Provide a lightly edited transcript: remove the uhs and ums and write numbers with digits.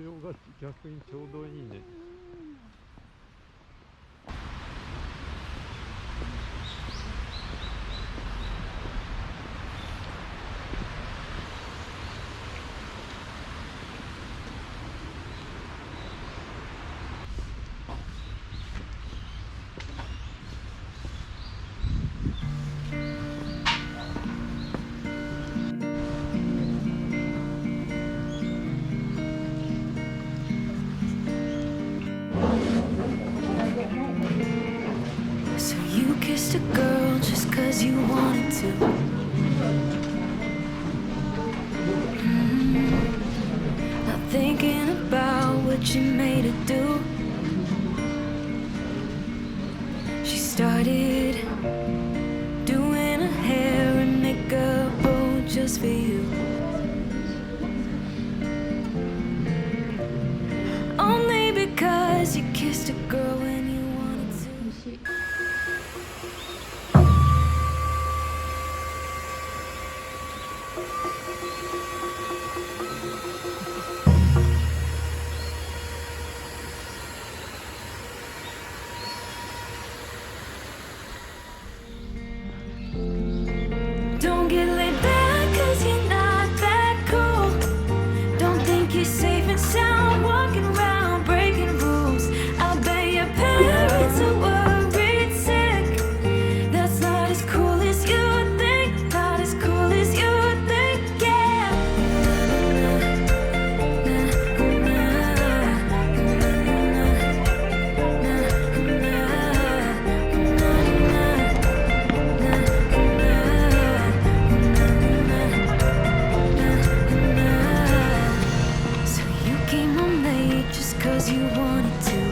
量が逆にちょうどいいね。So you kissed a girl just 'cause you wanted to. Not thinking about what you made her do. She started doing her hair and makeup, oh, just for you. Only because you kissed a girl when you wanted to. Don't get laid back 'cause you're not that cool. Don't think you're safe and sound walking around breaking rules. I bet your parents are worried sick. That's not as cool as you think. Not as cool as you think, yeah. So you came home late just 'cause you wanted to.